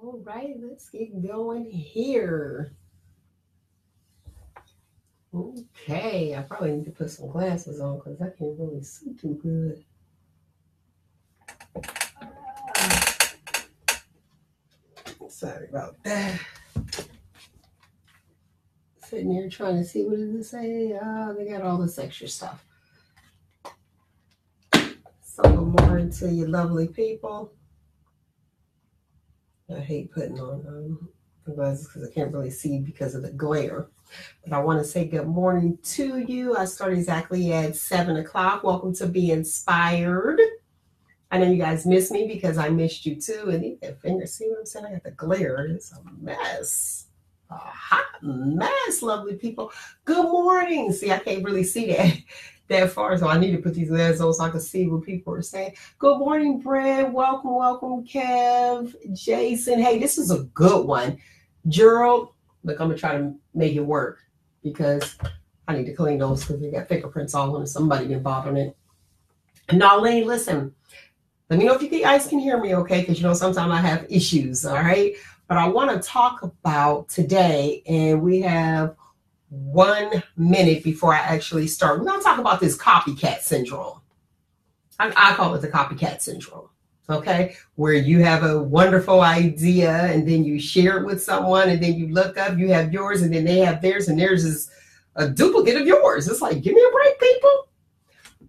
All right, let's get going here. Okay, I probably need to put some glasses on because I can't really see too good. Sorry about that. Sitting here trying to see what does it say. They got all this extra stuff. So good morning to you lovely people. I hate putting on glasses because I can't really see because of the glare. But I want to say good morning to you. I start exactly at 7 o'clock. Welcome to Be Inspired. I know you guys miss me because I missed you too. And that finger, see what I'm saying? I got the glare. It's a mess. A hot mess, lovely people. Good morning. See, I can't really see that far, so I need to put these glasses on so I can see what people are saying. Good morning, Brad. Welcome, Kev, Jason. Hey, this is a good one. Gerald, look, I'm going to try to make it work because I need to clean those because they got fingerprints all on it. Somebody been bothering it. Nalene, listen. Let me know if you guys can hear me, okay? Because, sometimes I have issues, all right? But I want to talk about today, and we have 1 minute before I actually start. We're going to talk about this copycat syndrome. I call it the copycat syndrome, okay? Where you have a wonderful idea, and then you share it with someone, and then you look up, you have yours, and then they have theirs, and theirs is a duplicate of yours. It's like, give me a break, people.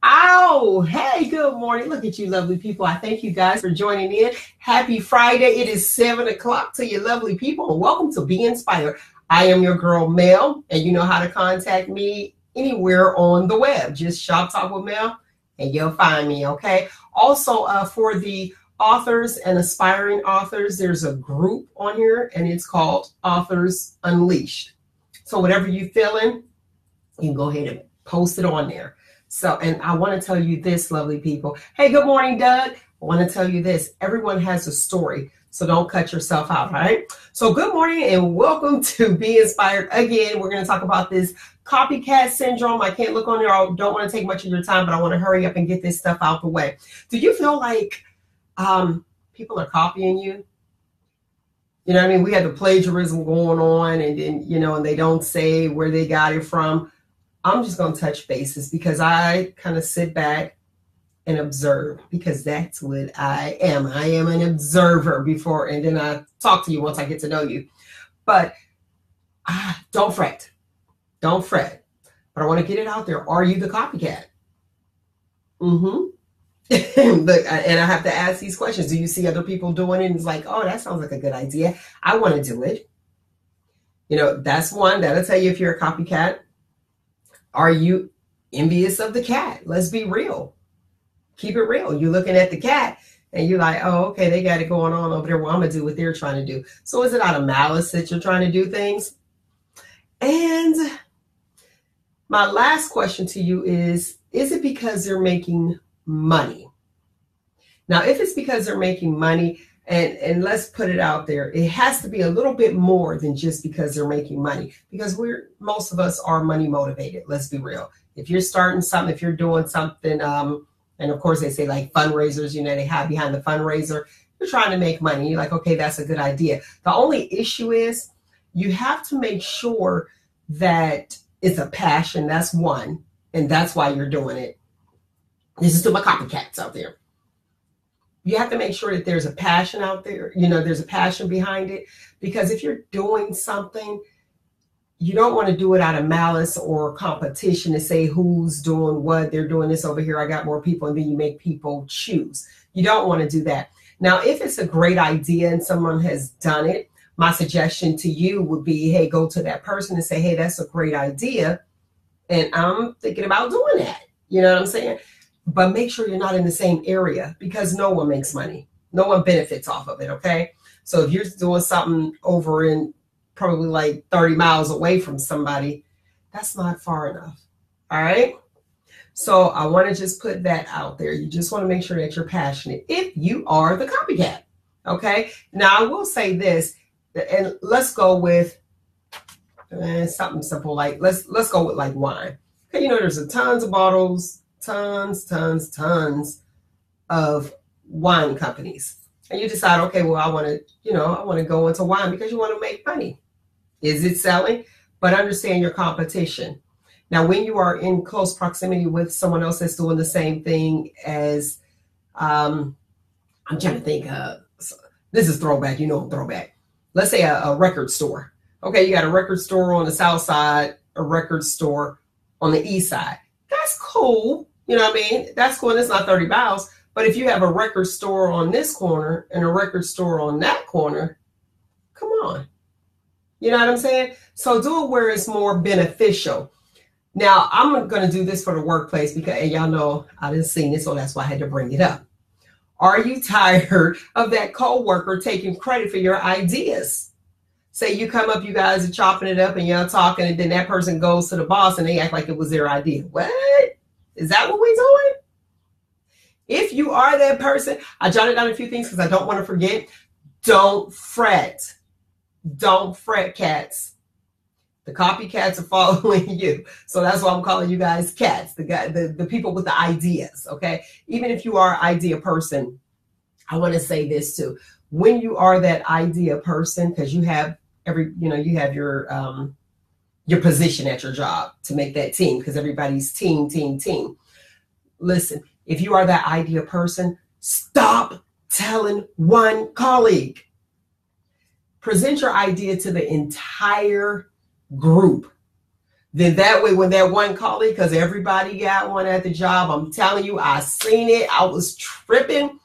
Oh, hey, good morning. Look at you, lovely people. I thank you guys for joining in. Happy Friday. It is 7 o'clock to you lovely people, and welcome to Be Inspired. I am your girl, Mel, and you know how to contact me anywhere on the web. Just Shop Talk with Mel, and you'll find me, okay? Also, for the authors and aspiring authors, there's a group on here, and it's called Authors Unleashed. So whatever you're feeling, you can go ahead and post it on there. So, and I want to tell you this, lovely people. Hey, good morning, Doug. I want to tell you this. Everyone has a story, so don't cut yourself out, all right? So good morning and welcome to Be Inspired. Again, we're going to talk about this copycat syndrome. I can't look on there. I don't want to take much of your time, but I want to hurry up and get this stuff out the way. Do you feel like people are copying you? You know what I mean? We have the plagiarism going on, and then, and they don't say where they got it from. I'm just going to touch bases because I kind of sit back and observe because that's what I am. I am an observer before, and then I talk to you once I get to know you. But don't fret. Don't fret. But I want to get it out there. Are you the copycat? And I have to ask these questions. Do you see other people doing it? And it's like, oh, that sounds like a good idea. I want to do it. That's one. That'll tell you if you're a copycat. Are you envious of the cat? Let's be real. Keep it real. You're looking at the cat and you're like, oh, okay, they got it going on over there. Well, I'm going to do what they're trying to do. So is it out of malice that you're trying to do things? And my last question to you is it because they're making money? Now, if it's because they're making money, and let's put it out there, it has to be a little bit more than just because they're making money, because most of us are money motivated. Let's be real. If you're starting something, if you're doing something, and of course they say like fundraisers, they hide behind the fundraiser, you're trying to make money. You're like, okay, that's a good idea. The only issue is you have to make sure that it's a passion. That's one. And that's why you're doing it. This is to my copycats out there. You have to make sure that there's a passion out there. There's a passion behind it, because if you're doing something, you don't want to do it out of malice or competition to say who's doing what. They're doing this over here. I got more people. And then you make people choose. You don't want to do that. Now, if it's a great idea and someone has done it, my suggestion to you would be, hey, go to that person and say, hey, that's a great idea. And I'm thinking about doing that. You know what I'm saying? But make sure you're not in the same area, because no one makes money. No one benefits off of it, okay? So if you're doing something over in probably like 30 miles away from somebody, that's not far enough, all right? So I want to just put that out there. You just want to make sure that you're passionate if you are the copycat, okay? Now, I will say this, and let's go with something simple, like let's go with like wine. Okay, there's a tons of bottles, tons of wine companies. and you decide, okay, well, I want to go into wine because you want to make money. Is it selling? But understand your competition. Now, when you are in close proximity with someone else that's doing the same thing as, I'm trying to think, this is throwback, throwback. Let's say a record store. Okay, you got a record store on the south side, a record store on the east side. That's cool. You know what I mean? That's cool. And it's not 30 miles. But if you have a record store on this corner and a record store on that corner, come on. You know what I'm saying? So do it where it's more beneficial. Now, I'm going to do this for the workplace because, and y'all know I didn't see it, so that's why I had to bring it up. Are you tired of that coworker taking credit for your ideas? Say you come up, you guys are chopping it up and y'all talking, and then that person goes to the boss and they act like it was their idea. What? Is that what we're doing? If you are that person, I jotted down a few things because I don't want to forget. Don't fret. Don't fret, cats. The copycats are following you. So that's why I'm calling you guys cats, the people with the ideas, okay? Even if you are an idea person, I want to say this too. When you are that idea person, because you have you have your position at your job to make that team, because everybody's team. Listen, if you are that idea person, stop telling one colleague. Present your idea to the entire group. Then that way, when that one colleague, because everybody got one at the job, I'm telling you, I seen it. I was tripping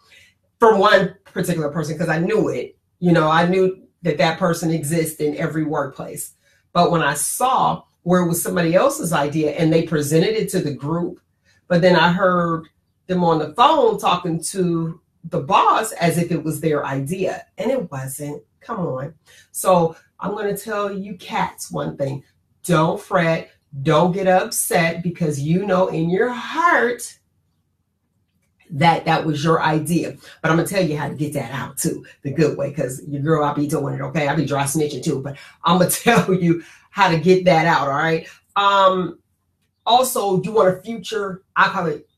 from one particular person because I knew it. I knew that person exists in every workplace. But when I saw where it was somebody else's idea and they presented it to the group, but then I heard them on the phone talking to the boss as if it was their idea, and it wasn't. Come on. So I'm going to tell you cats one thing. Don't fret. Don't get upset because in your heart that was your idea. But I'm going to tell you how to get that out too, the good way, because your girl, I'll be doing it, okay? I'll be dry snitching too, but I'm going to tell you how to get that out, all right? Also, you want I call it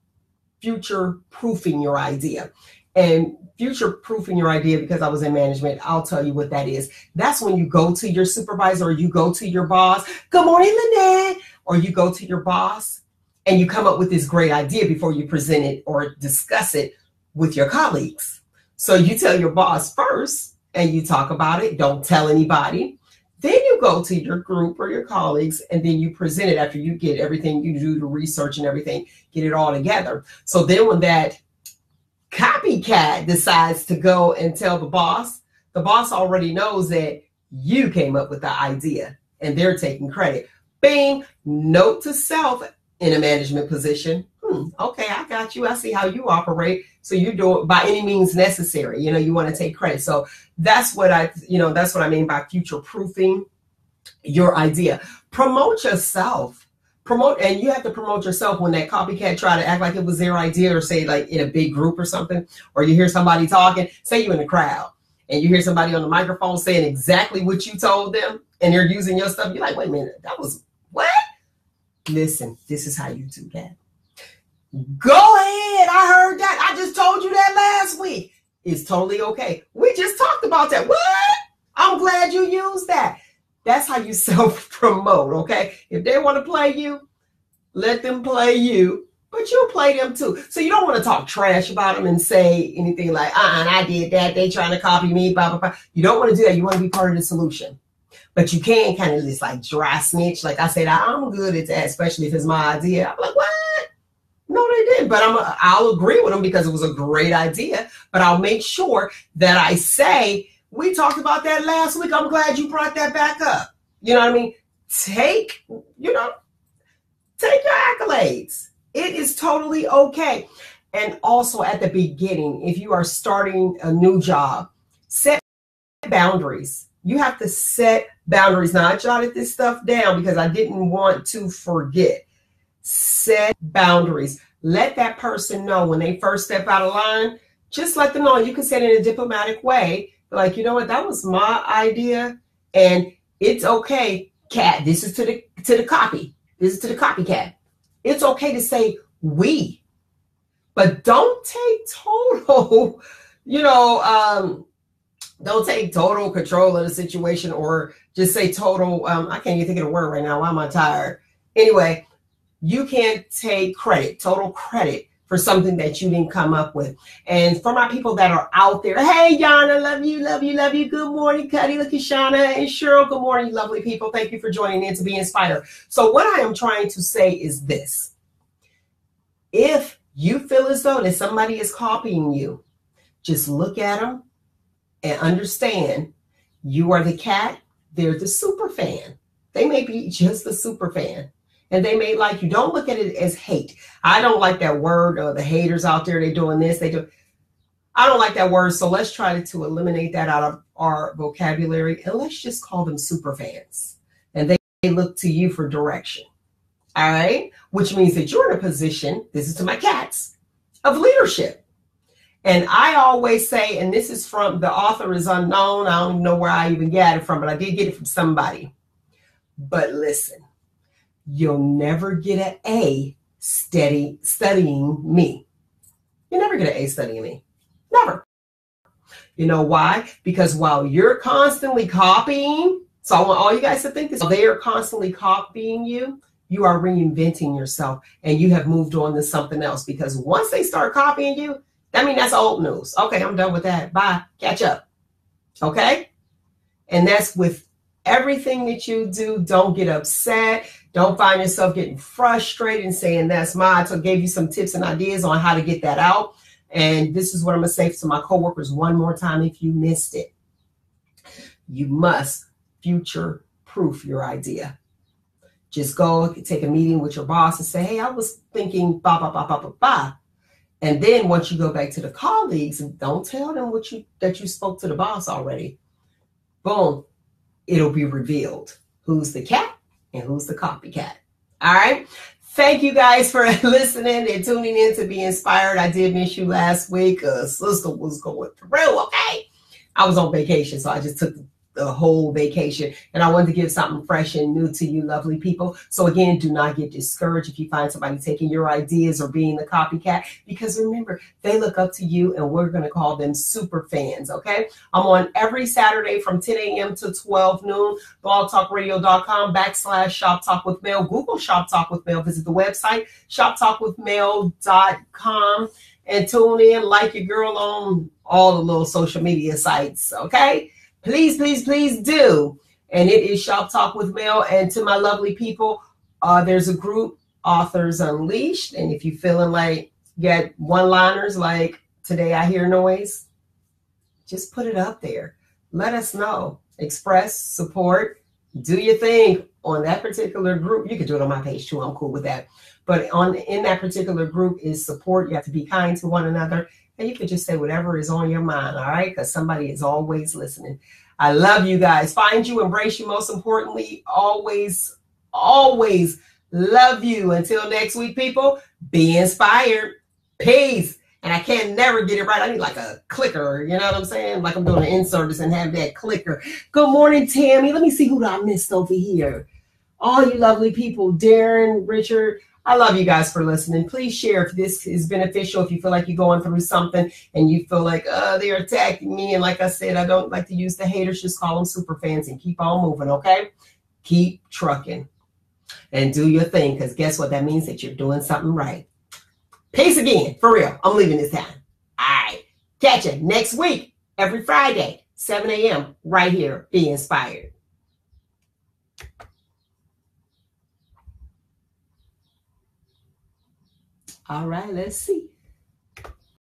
future proofing your idea. And future proofing your idea, because I was in management, I'll tell you what that is. That's when you go to your supervisor or you go to your boss. Good morning, Lynette. Or you go to your boss and you come up with this great idea before you present it or discuss it with your colleagues. So you tell your boss first and you talk about it. Don't tell anybody. Then you go to your group or your colleagues and then you present it after you get everything you do, the research and everything, get it all together. So then when that copycat decides to go and tell the boss already knows that you came up with the idea and they're taking credit. Bing, note to self in a management position. Okay, I got you. I see how you operate. So you do it by any means necessary. You want to take credit. So that's what I mean by future proofing your idea. Promote yourself. And you have to promote yourself when that copycat try to act like it was their idea, or say like in a big group or something, or you hear somebody talking, say you in the crowd and you hear somebody on the microphone saying exactly what you told them and they're using your stuff. You're like, wait a minute, that was what? Listen, this is how you do that. Go ahead. I heard that. I just told you that last week. It's totally okay. We just talked about that. What? I'm glad you used that. That's how you self-promote, okay? If they want to play you, let them play you, but you'll play them too. So you don't want to talk trash about them and say anything like, I did that. They trying to copy me, blah, blah, blah. You don't want to do that. You want to be part of the solution. But you can kind of just like dry snitch. Like I said, I'm good at that, especially if it's my idea. I'm like, what? No, they didn't. But I'll agree with them because it was a great idea. But I'll make sure that I say, we talked about that last week. I'm glad you brought that back up. You know what I mean? Take your accolades. It is totally okay. And also at the beginning, if you are starting a new job, set boundaries. You have to set boundaries. Now, I jotted this stuff down because I didn't want to forget. Set boundaries. Let that person know when they first step out of line. Just let them know. You can say it in a diplomatic way. Like, you know what? That was my idea. And it's okay, cat. This is to the copy. This is to the copycat. It's okay to say we. But don't take total, don't take total control of the situation, or just say total. I can't even think of the word right now. Why am I tired? Anyway, you can't take total credit for something that you didn't come up with. And for my people that are out there, hey, Yana, love you, love you, love you. Good morning, Cuddy. Look at Shauna and Cheryl. Good morning, lovely people. Thank you for joining in to be inspired. So what I am trying to say is this. If you feel as though that somebody is copying you, just look at them and understand you are the cat, they're the super fan. They may be just the super fan, and they may like you. Don't look at it as hate. I don't like that word, or the haters out there, they doing this, they do. I don't like that word, so let's try to eliminate that out of our vocabulary, and let's just call them super fans. And they look to you for direction. All right? Which means that you're in a position, this is to my cats, of leadership. And I always say, and this is from, the author is unknown. I don't even know where I even got it from, but I did get it from somebody. But listen, you'll never get an A studying me. You never get an A studying me. Never. You know why? Because while you're constantly copying, so I want all you guys to think this, they are constantly copying you, you are reinventing yourself, and you have moved on to something else. Because once they start copying you, I mean, that's old news. Okay, I'm done with that. Bye. Catch up. Okay? And that's with everything that you do. Don't get upset. Don't find yourself getting frustrated and saying, that's mine. So I gave you some tips and ideas on how to get that out. And this is what I'm going to say to my coworkers one more time if you missed it. You must future-proof your idea. Just go take a meeting with your boss and say, hey, I was thinking blah, blah, blah, blah, blah, blah. And then once you go back to the colleagues, and don't tell them that you spoke to the boss already. Boom, it'll be revealed who's the cat and who's the copycat. All right. Thank you guys for listening and tuning in to be inspired. I did miss you last week. Sister was going through. Okay. I was on vacation, so I just took the whole vacation, and I wanted to give something fresh and new to you lovely people. So again, do not get discouraged if you find somebody taking your ideas or being the copycat, because remember, they look up to you, and we're going to call them super fans. Okay. I'm on every Saturday from 10 a.m. to 12 noon, blogtalkradio.com/Shop Talk with Mel. Google Shop Talk with Mel. Visit the website, shoptalkwithmel.com, and tune in like your girl on all the little social media sites. Okay. Please, please, please do. And it is Shop Talk with Mel. And to my lovely people, there's a group, Authors Unleashed. And if you're feeling like you got one-liners like today I hear noise, just put it up there. Let us know. Express, support, do your thing on that particular group. You can do it on my page too. I'm cool with that. But in that particular group is support. You have to be kind to one another. And you can just say whatever is on your mind, all right? Because somebody is always listening. I love you guys. Find you, embrace you, most importantly. Always, always love you. Until next week, people, be inspired. Peace. And I can never get it right. I need like a clicker. You know what I'm saying? Like I'm doing an in-service and have that clicker. Good morning, Tammy. Let me see who I missed over here. All you lovely people, Darren, Richard. I love you guys for listening. Please share if this is beneficial, if you feel like you're going through something and you feel like, they're attacking me. And like I said, I don't like to use the haters. Just call them super fans and keep on moving, okay? Keep trucking and do your thing, because guess what? That means that you're doing something right. Peace again. For real. I'm leaving this time. All right. Catch you next week, every Friday, 7 a.m. right here. Be inspired. All right, let's see.